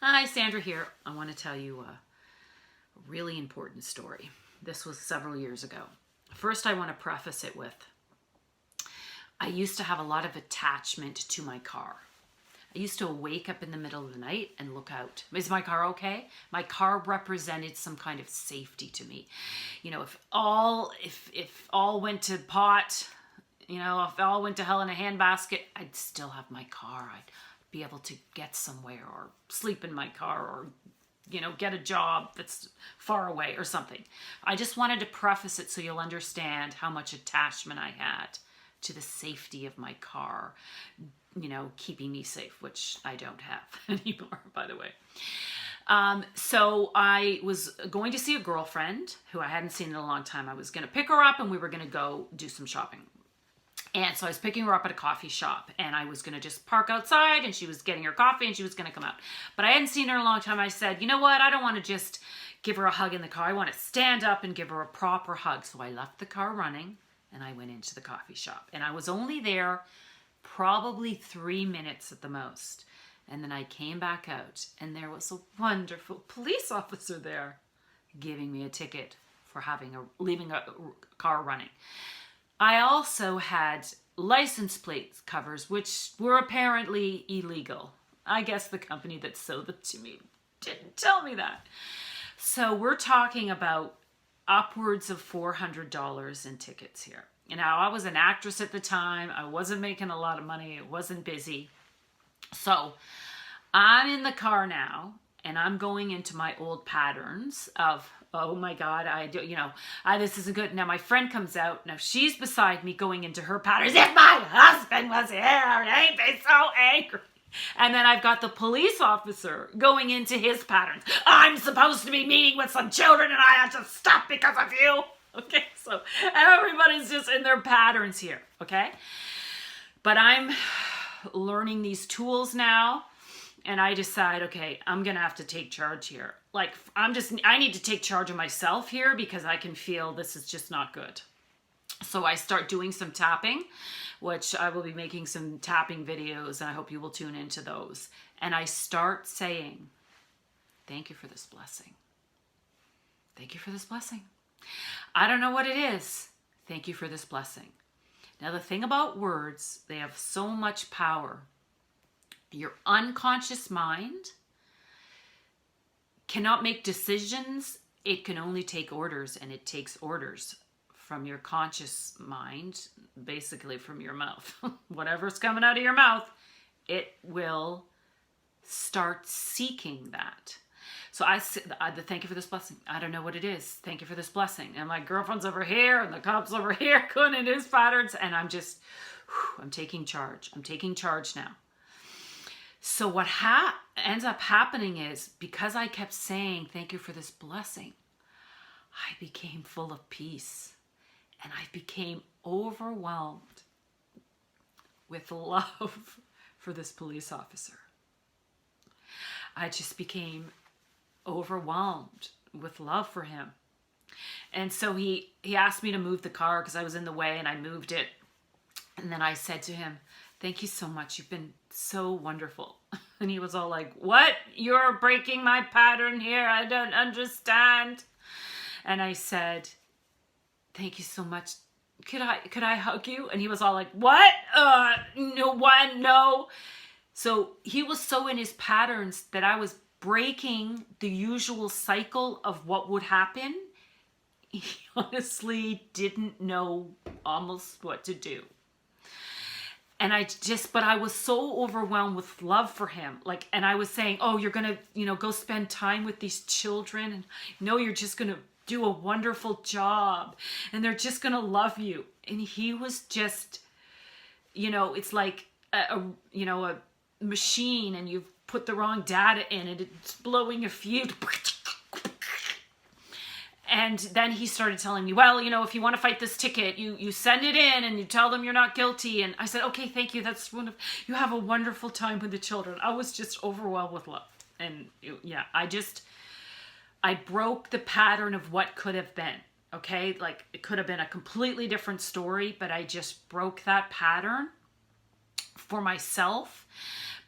Hi, Sandra here. I want to tell you a really important story. This was several years ago. First, I want to preface it with I used to have a lot of attachment to my car. I used to wake up in the middle of the night and look out. Is my car okay? My car represented some kind of safety to me. You know, if all went to pot, if all went to hell in a handbasket, I'd still have my car. I'd be able to get somewhere or sleep in my car or get a job that's far away or something. I just wanted to preface it so you'll understand how much attachment I had to the safety of my car, keeping me safe, which I don't have anymore, by the way. So I was going to see a girlfriend who I hadn't seen in a long time. I was going to pick her up and we were going to go do some shopping. And so I was picking her up at a coffee shop and I was going to just park outside and she was getting her coffee and she was going to come out. But I hadn't seen her in a long time. I said, you know what? I don't want to just give her a hug in the car. I want to stand up and give her a proper hug. So I left the car running and I went into the coffee shop. And I was only there probably 3 minutes at the most. And then I came back out and there was a wonderful police officer there giving me a ticket for leaving a car running. I also had license plate covers, which were apparently illegal. I guess the company that sold them to me didn't tell me that. So we're talking about upwards of $400 in tickets here. Now, I was an actress at the time. I wasn't making a lot of money. I wasn't busy. So I'm in the car now, and I'm going into my old patterns of, oh my God, this isn't good. Now my friend comes out. Now she's beside me going into her patterns. If my husband was here, I'd be so angry. And then I've got the police officer going into his patterns. I'm supposed to be meeting with some children and I had to stop because of you. Okay, so everybody's just in their patterns here, okay? But I'm learning these tools now. And I decide, okay, I'm going to have to take charge here. I need to take charge of myself here because I can feel this is just not good. So I start doing some tapping, which I will be making some tapping videos, and I hope you will tune into those. And I start saying, thank you for this blessing. Thank you for this blessing. I don't know what it is. Thank you for this blessing. Now, the thing about words, they have so much power. Your unconscious mind cannot make decisions. It can only take orders, and it takes orders from your conscious mind, basically from your mouth. Whatever's coming out of your mouth, it will start seeking that. So I thank you for this blessing. I don't know what it is. Thank you for this blessing. And my girlfriend's over here and the cop's over here going in his patterns. And I'm taking charge. I'm taking charge now. So what ends up happening is because I kept saying, thank you for this blessing, I became full of peace and I became overwhelmed with love for this police officer. I just became overwhelmed with love for him. And so he asked me to move the car because I was in the way, and I moved it. And then I said to him, thank you so much. You've been so wonderful. And he was all like, what? You're breaking my pattern here. I don't understand. And I said, thank you so much. Could I hug you? And he was all like, what? No, what? No. So he was so in his patterns that I was breaking the usual cycle of what would happen. He honestly didn't know almost what to do. And but I was so overwhelmed with love for him. And I was saying, oh, you're going to, go spend time with these children. And you're just going to do a wonderful job. And they're just going to love you. And he was just, it's like a machine and you've put the wrong data in and it's blowing a fuse. And then he started telling me, well, if you want to fight this ticket, you send it in and you tell them you're not guilty. And I said, okay, thank you. That's wonderful. You have a wonderful time with the children. I was just overwhelmed with love. And I broke the pattern of what could have been. Okay. It could have been a completely different story, but I just broke that pattern for myself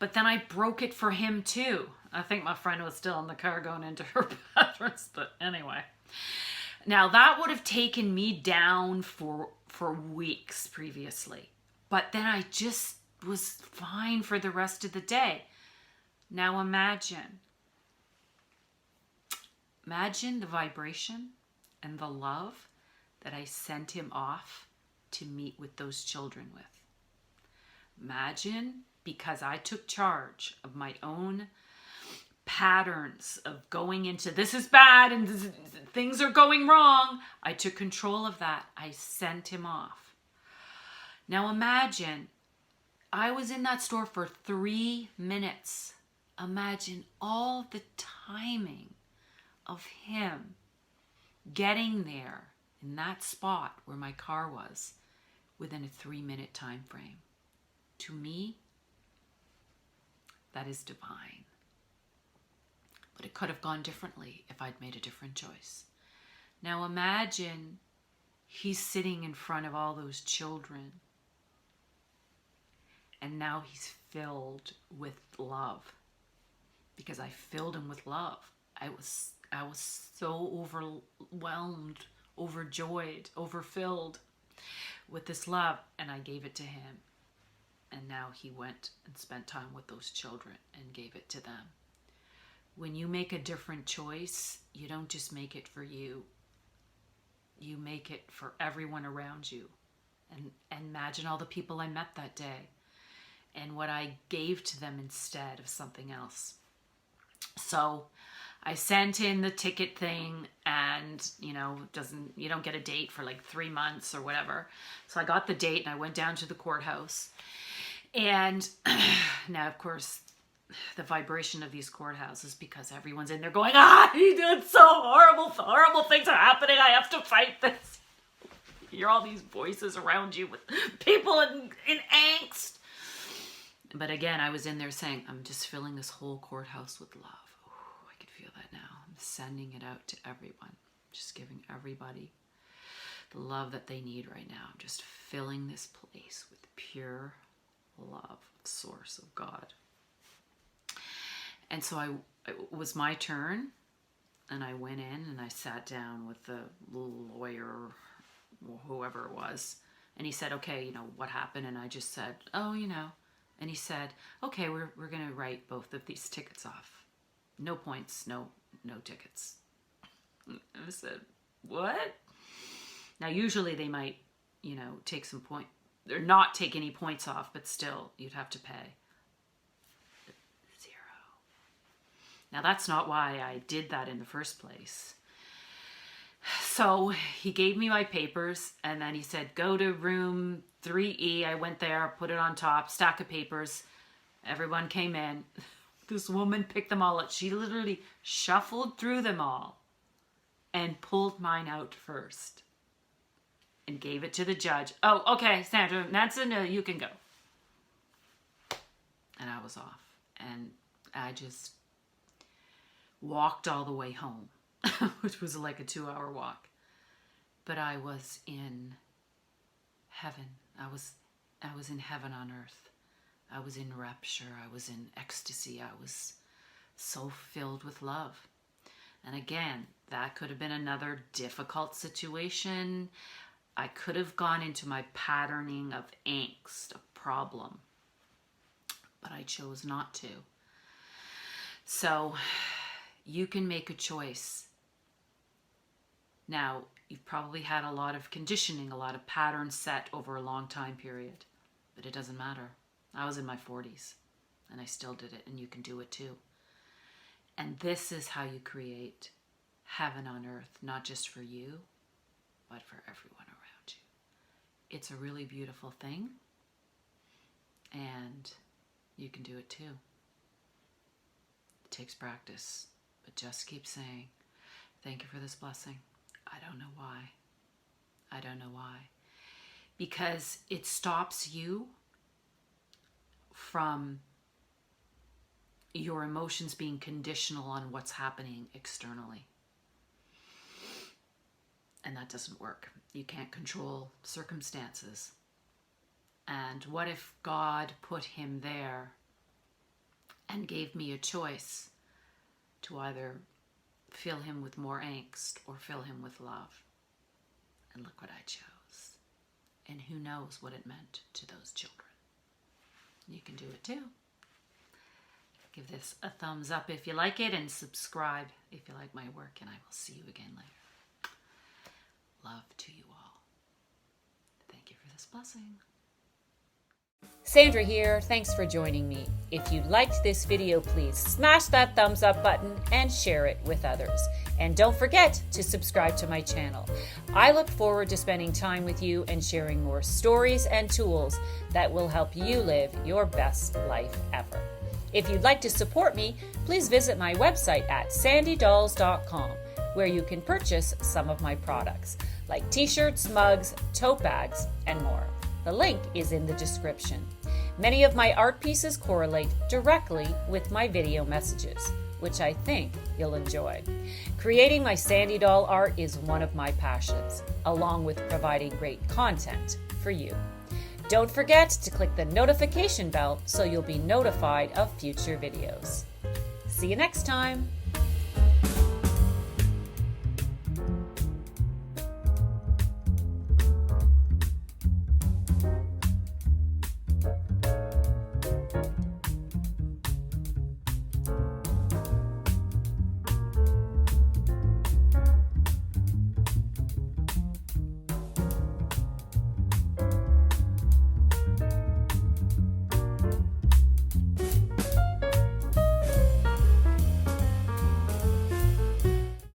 But then I broke it for him too. I think my friend was still in the car going into her patterns, but anyway. Now that would have taken me down for weeks previously. But then I just was fine for the rest of the day. Now imagine the vibration and the love that I sent him off to meet with those children with. Imagine, because I took charge of my own patterns of going into this is bad and things are going wrong. I took control of that. I sent him off. Now imagine, I was in that store for 3 minutes. Imagine all the timing of him getting there in that spot where my car was within a 3-minute time frame. To me, that is divine. But it could have gone differently if I'd made a different choice. Now imagine he's sitting in front of all those children, and now he's filled with love, because I filled him with love. I was so overwhelmed, overjoyed, overfilled with this love, and I gave it to him. And now he went and spent time with those children and gave it to them. When you make a different choice, you don't just make it for you. You make it for everyone around you. And imagine all the people I met that day and what I gave to them instead of something else. So I sent in the ticket thing, and you don't get a date for like 3 months or whatever. So I got the date and I went down to the courthouse. And now, of course, the vibration of these courthouses, because everyone's in there going, he did so horrible things are happening. I have to fight this. You hear all these voices around you with people in angst. But again, I was in there saying, I'm just filling this whole courthouse with love. Oh, I can feel that now. I'm sending it out to everyone. Just giving everybody the love that they need right now. I'm just filling this place with pure love, source of God. And so it was my turn, and I went in and I sat down with the lawyer, or whoever it was, and he said, okay, what happened? And I just said, and he said, okay, we're going to write both of these tickets off. No points, no tickets. And I said, what? Now, usually they might, take some point, or not take any points off, but still, you'd have to pay. 0. Now, that's not why I did that in the first place. So he gave me my papers, and then he said, go to room 3E. I went there, put it on top, stack of papers. Everyone came in. This woman picked them all up. She literally shuffled through them all and pulled mine out first and gave it to the judge. Oh, okay, Sandra, Nansen, you can go. And I was off. And I just walked all the way home, which was like a 2-hour walk. But I was in heaven. I was in heaven on earth. I was in rapture. I was in ecstasy. I was so filled with love. And again, that could have been another difficult situation. I could have gone into my patterning of angst, of problem. But I chose not to. So you can make a choice. Now, you've probably had a lot of conditioning, a lot of patterns set over a long time period. But it doesn't matter. I was in my 40s and I still did it, and you can do it too. And this is how you create heaven on earth, not just for you, but for everyone around you. It's a really beautiful thing, and you can do it too. It takes practice, but just keep saying, thank you for this blessing. I don't know why. I don't know why. Because it stops you from your emotions being conditional on what's happening externally. And that doesn't work. You can't control circumstances. And what if God put him there and gave me a choice to either fill him with more angst or fill him with love. And look what I chose. And who knows what it meant to those children. You can do it too. Give this a thumbs up if you like it, and subscribe if you like my work, and I will see you again later. Love to you all. Thank you for this blessing. Sandra here. Thanks for joining me. If you liked this video, please smash that thumbs up button and share it with others. And don't forget to subscribe to my channel. I look forward to spending time with you and sharing more stories and tools that will help you live your best life ever. If you'd like to support me, please visit my website at sandedolls.com, where you can purchase some of my products, like t-shirts, mugs, tote bags, and more. The link is in the description. Many of my art pieces correlate directly with my video messages, which I think you'll enjoy. Creating my Sandedoll art is one of my passions, along with providing great content for you. Don't forget to click the notification bell so you'll be notified of future videos. See you next time.